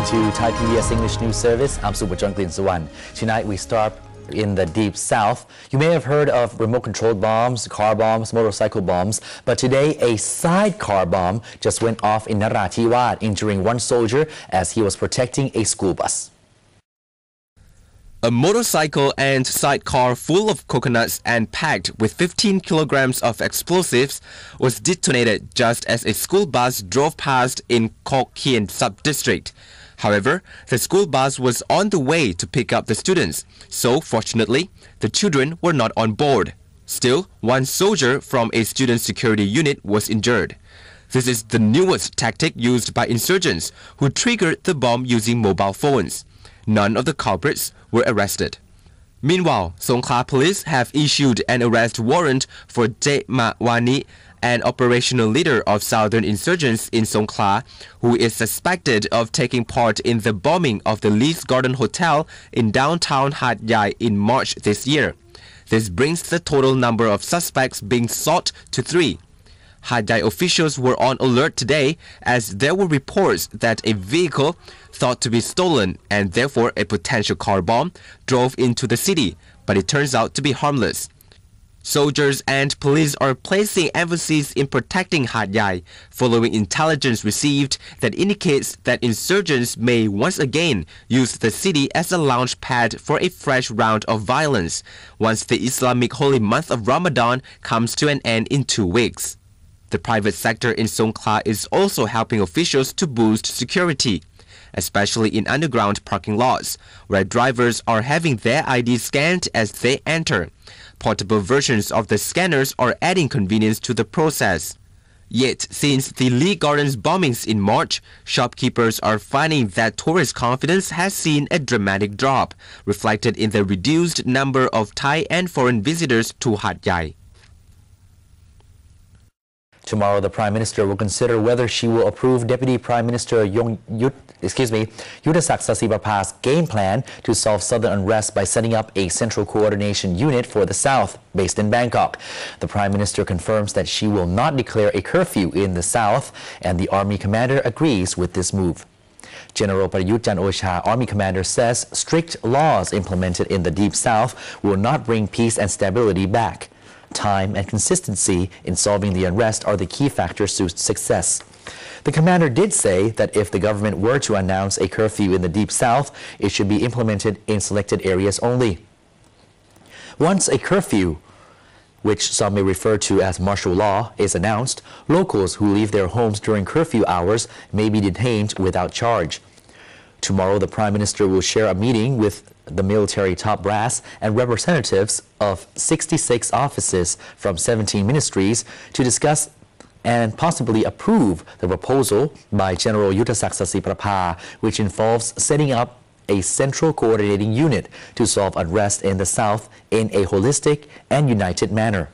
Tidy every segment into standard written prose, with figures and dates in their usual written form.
to Thai PBS English News Service. I'm Supachon Sawan. Tonight we start in the Deep South. You may have heard of remote-controlled bombs, car bombs, motorcycle bombs, but today a sidecar bomb just went off in Narathiwat, injuring one soldier as he was protecting a school bus. A motorcycle and sidecar full of coconuts and packed with 15 kilograms of explosives was detonated just as a school bus drove past in Kok Kien sub-district. However, the school bus was on the way to pick up the students, so fortunately, the children were not on board. Still, one soldier from a student security unit was injured. This is the newest tactic used by insurgents who triggered the bomb using mobile phones. None of the culprits were arrested. Meanwhile, Songkhla police have issued an arrest warrant for Ma Wani, an operational leader of southern insurgents in Songkhla, who is suspected of taking part in the bombing of the Lee's Garden Hotel in downtown Hat Yai in March this year. This brings the total number of suspects being sought to 3. Hat Yai officials were on alert today as there were reports that a vehicle thought to be stolen and therefore a potential car bomb drove into the city, but it turns out to be harmless. Soldiers and police are placing emphasis in protecting Hat Yai following intelligence received that indicates that insurgents may once again use the city as a launch pad for a fresh round of violence once the Islamic holy month of Ramadan comes to an end in 2 weeks. The private sector in Songkhla is also helping officials to boost security, especially in underground parking lots, where drivers are having their IDs scanned as they enter. Portable versions of the scanners are adding convenience to the process. Yet, since the Lee Gardens bombings in March, shopkeepers are finding that tourist confidence has seen a dramatic drop, reflected in the reduced number of Thai and foreign visitors to Hat Yai. Tomorrow, the Prime Minister will consider whether she will approve Deputy Prime Minister Yuttasak Sasipapa's game plan to solve southern unrest by setting up a central coordination unit for the South, based in Bangkok. The Prime Minister confirms that she will not declare a curfew in the South, and the Army Commander agrees with this move. General Prayut Chan-o-cha, Army Commander, says strict laws implemented in the Deep South will not bring peace and stability back. Time and consistency in solving the unrest are the key factors to success. The commander did say that if the government were to announce a curfew in the Deep South, it should be implemented in selected areas only. Once a curfew, which some may refer to as martial law, is announced, locals who leave their homes during curfew hours may be detained without charge. Tomorrow, the Prime Minister will share a meeting with the military top brass and representatives of 66 offices from 17 ministries to discuss and possibly approve the proposal by General Yuttasak Sasipapa, which involves setting up a central coordinating unit to solve unrest in the South in a holistic and united manner.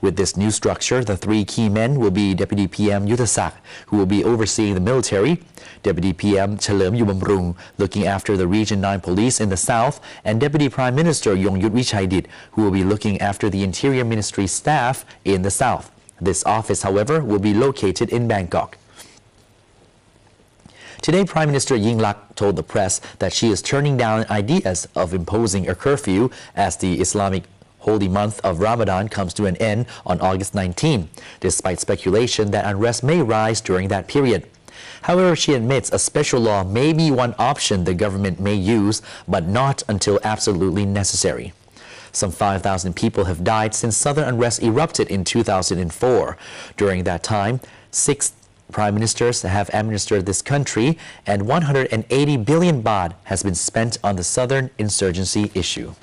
With this new structure, the 3 key men will be Deputy PM Yuttasak, who will be overseeing the military, Deputy PM Chalerm Yubamrung, looking after the Region 9 Police in the South, and Deputy Prime Minister Yongyut Wichaidit, who will be looking after the Interior Ministry staff in the South. This office, however, will be located in Bangkok. Today, Prime Minister Yingluck told the press that she is turning down ideas of imposing a curfew as the Islamic holy month of Ramadan comes to an end on August 19, despite speculation that unrest may rise during that period. However, she admits a special law may be one option the government may use, but not until absolutely necessary. Some 5,000 people have died since southern unrest erupted in 2004. During that time, 6 prime ministers have administered this country, and 180 billion baht has been spent on the southern insurgency issue.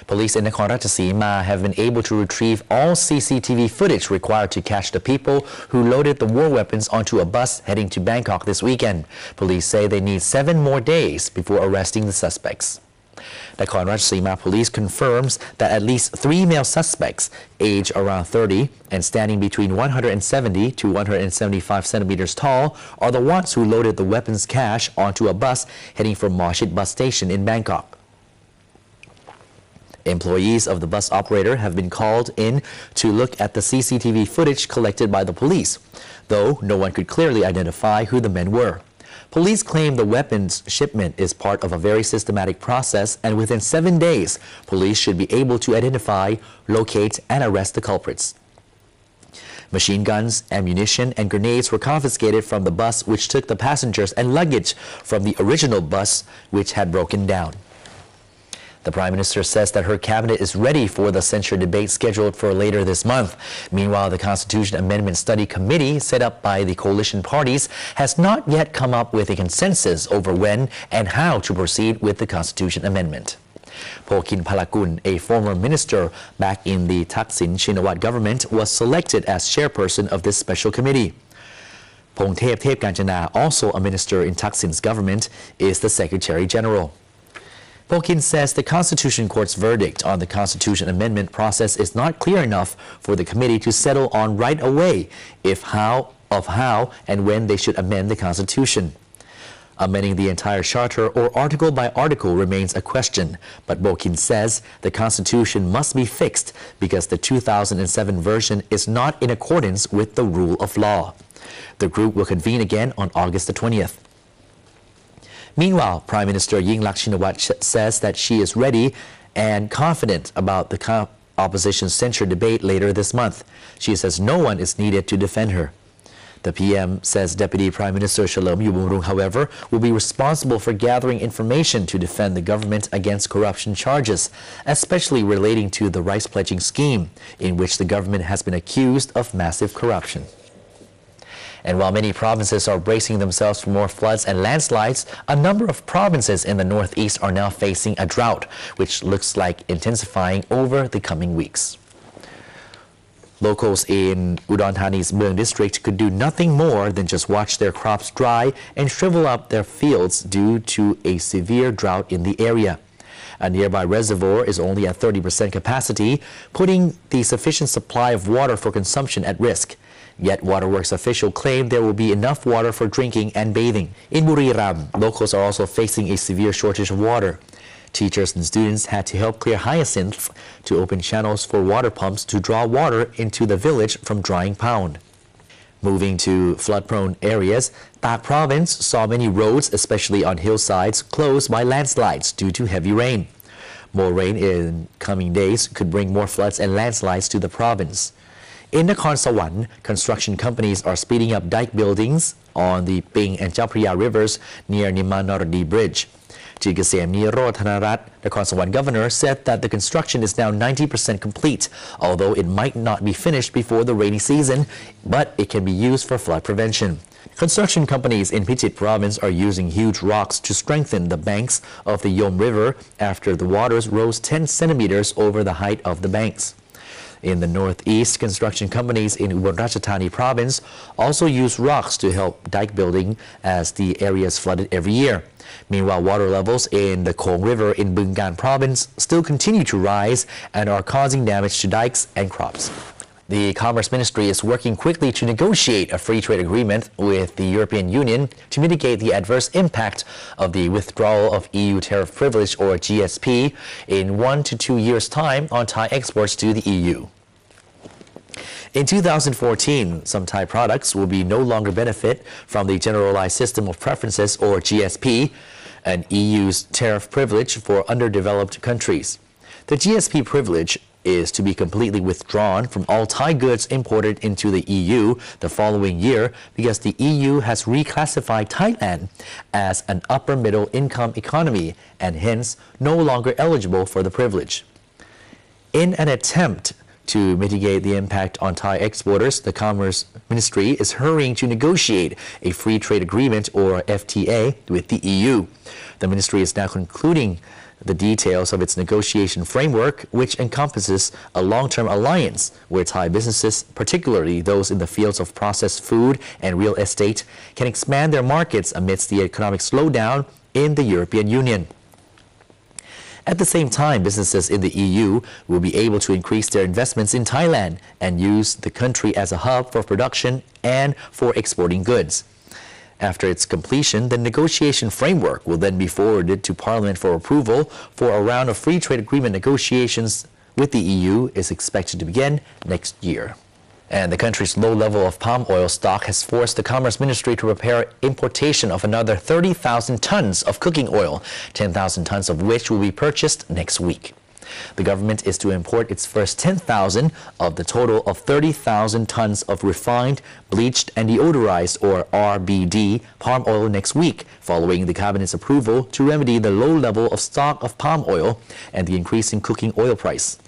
Police in Nakhon Ratchasima have been able to retrieve all CCTV footage required to catch the people who loaded the war weapons onto a bus heading to Bangkok this weekend. Police say they need 7 more days before arresting the suspects. Nakhon Ratchasima police confirms that at least 3 male suspects, aged around 30 and standing between 170 to 175 centimeters tall, are the ones who loaded the weapons cache onto a bus heading from Moshit bus station in Bangkok. Employees of the bus operator have been called in to look at the CCTV footage collected by the police, though no one could clearly identify who the men were. Police claim the weapons shipment is part of a very systematic process, and within 7 days, police should be able to identify, locate, and arrest the culprits. Machine guns, ammunition, and grenades were confiscated from the bus which took the passengers and luggage from the original bus which had broken down. The Prime Minister says that her cabinet is ready for the censure debate scheduled for later this month. Meanwhile, the Constitution Amendment Study Committee set up by the coalition parties has not yet come up with a consensus over when and how to proceed with the Constitution Amendment. Pokin Palakun, a former minister back in the Thaksin Shinawatra government, was selected as chairperson of this special committee. Pongthep Thepkanchana, also a minister in Thaksin's government, is the Secretary General. Pokin says the Constitution Court's verdict on the Constitution Amendment process is not clear enough for the committee to settle on right away how and when they should amend the Constitution. Amending the entire charter or article by article remains a question, but Pokin says the Constitution must be fixed because the 2007 version is not in accordance with the rule of law. The group will convene again on August the 20th. Meanwhile, Prime Minister Yingluck Shinawatra says that she is ready and confident about the opposition's censure debate later this month. She says no one is needed to defend her. The PM says Deputy Prime Minister Shalom Yubumrung, however, will be responsible for gathering information to defend the government against corruption charges, especially relating to the rice pledging scheme, in which the government has been accused of massive corruption. And while many provinces are bracing themselves for more floods and landslides, a number of provinces in the northeast are now facing a drought, which looks like intensifying over the coming weeks. Locals in Udon Thani's Mueang district could do nothing more than just watch their crops dry and shrivel up their fields due to a severe drought in the area. A nearby reservoir is only at 30% capacity, putting the sufficient supply of water for consumption at risk. Yet waterworks officials claim there will be enough water for drinking and bathing. In Buriram, locals are also facing a severe shortage of water. Teachers and students had to help clear hyacinths to open channels for water pumps to draw water into the village from drying pound. Moving to flood-prone areas, Tak Province saw many roads, especially on hillsides, closed by landslides due to heavy rain. More rain in coming days could bring more floods and landslides to the province. In Nakhon Sawan, construction companies are speeding up dike buildings on the Ping and Chao Phraya rivers near Nimanordi Bridge. Jigasem Niro Thanarat, Nakhon Sawan governor, said that the construction is now 90% complete, although it might not be finished before the rainy season, but it can be used for flood prevention. Construction companies in Phichit province are using huge rocks to strengthen the banks of the Yom River after the waters rose 10 centimeters over the height of the banks. In the northeast, construction companies in Ubon Ratchathani province also use rocks to help dike building as the area is flooded every year. Meanwhile, water levels in the Khong River in Bungan province still continue to rise and are causing damage to dikes and crops. The Commerce Ministry is working quickly to negotiate a free trade agreement with the European Union to mitigate the adverse impact of the withdrawal of EU tariff privilege or GSP in 1 to 2 years' time on Thai exports to the EU. In 2014, some Thai products will be no longer benefit from the Generalized System of Preferences or GSP, an EU's tariff privilege for underdeveloped countries. The GSP privilege is to be completely withdrawn from all Thai goods imported into the EU the following year because the EU has reclassified Thailand as an upper middle income economy and hence no longer eligible for the privilege. In an attempt to mitigate the impact on Thai exporters, the Commerce Ministry is hurrying to negotiate a free trade agreement or FTA with the EU. The ministry is now concluding the details of its negotiation framework, which encompasses a long-term alliance where Thai businesses, particularly those in the fields of processed food and real estate, can expand their markets amidst the economic slowdown in the European Union. At the same time, businesses in the EU will be able to increase their investments in Thailand and use the country as a hub for production and for exporting goods. After its completion, the negotiation framework will then be forwarded to Parliament for approval for a round of free trade agreement negotiations with the EU is expected to begin next year. And the country's low level of palm oil stock has forced the Commerce Ministry to prepare importation of another 30,000 tons of cooking oil, 10,000 tons of which will be purchased next week. The government is to import its first 10,000 of the total of 30,000 tons of refined, bleached and deodorized or RBD palm oil next week, following the cabinet's approval to remedy the low level of stock of palm oil and the increasing cooking oil price.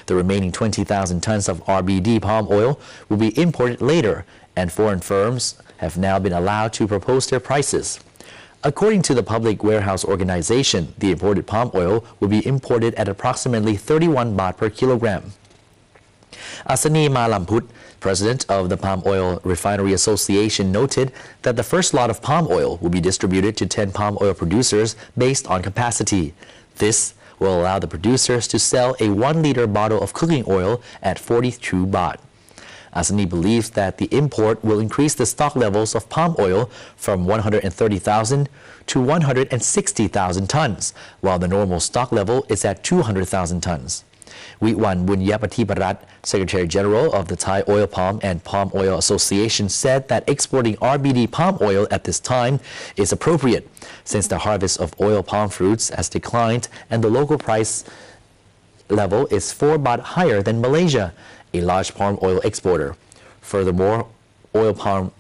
The remaining 20,000 tons of RBD palm oil will be imported later, and foreign firms have now been allowed to propose their prices. According to the Public Warehouse Organization, the imported palm oil will be imported at approximately 31 baht per kilogram. Asani Malamput, president of the Palm Oil Refinery Association, noted that the first lot of palm oil will be distributed to 10 palm oil producers based on capacity. This will allow the producers to sell a 1-liter bottle of cooking oil at 42 baht. Asani believes that the import will increase the stock levels of palm oil from 130,000 to 160,000 tons, while the normal stock level is at 200,000 tons. Witwan Bunyapatiparat, Secretary General of the Thai Oil Palm and Palm Oil Association, said that exporting RBD palm oil at this time is appropriate, since the harvest of oil palm fruits has declined and the local price level is 4 baht higher than Malaysia, a large palm oil exporter. Furthermore, oil palm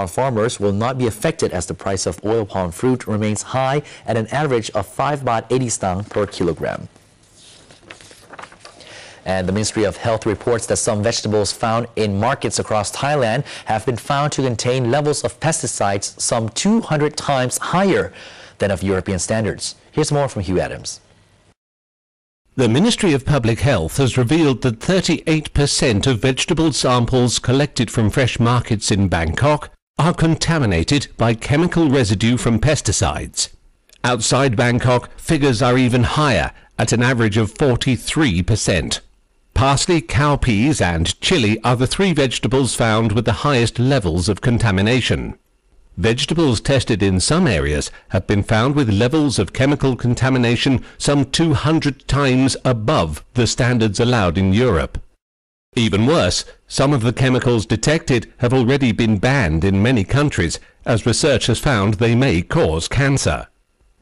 farmers will not be affected as the price of oil palm fruit remains high at an average of 5 baht 80 stang per kilogram. And the Ministry of Health reports that some vegetables found in markets across Thailand have been found to contain levels of pesticides some 200 times higher than of European standards. Here's more from Hugh Adams. The Ministry of Public Health has revealed that 38% of vegetable samples collected from fresh markets in Bangkok are contaminated by chemical residue from pesticides. Outside Bangkok, figures are even higher, at an average of 43%. Parsley, cowpeas and chili are the 3 vegetables found with the highest levels of contamination. Vegetables tested in some areas have been found with levels of chemical contamination some 200 times above the standards allowed in Europe. Even worse, some of the chemicals detected have already been banned in many countries, as research has found they may cause cancer.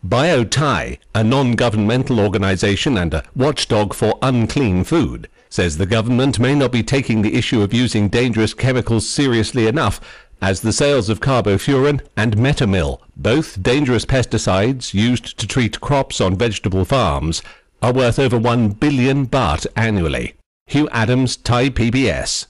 BioThai, a non-governmental organization and a watchdog for unclean food, says the government may not be taking the issue of using dangerous chemicals seriously enough, as the sales of carbofuran and metamil, both dangerous pesticides used to treat crops on vegetable farms, are worth over 1 billion baht annually. Hugh Adams, Thai PBS.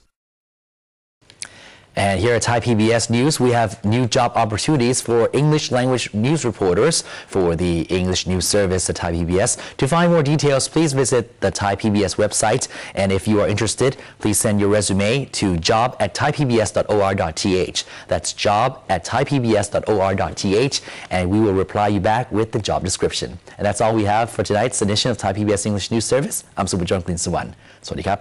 And here at Thai PBS News, we have new job opportunities for English language news reporters for the English News Service at Thai PBS. To find more details, please visit the Thai PBS website. And if you are interested, please send your resume to job@thaipbs.or.th. That's job@thaipbs.or.th. And we will reply you back with the job description. And that's all we have for tonight's edition of Thai PBS English News Service. I'm Subhajong Klinsuwan. สวัสดีครับ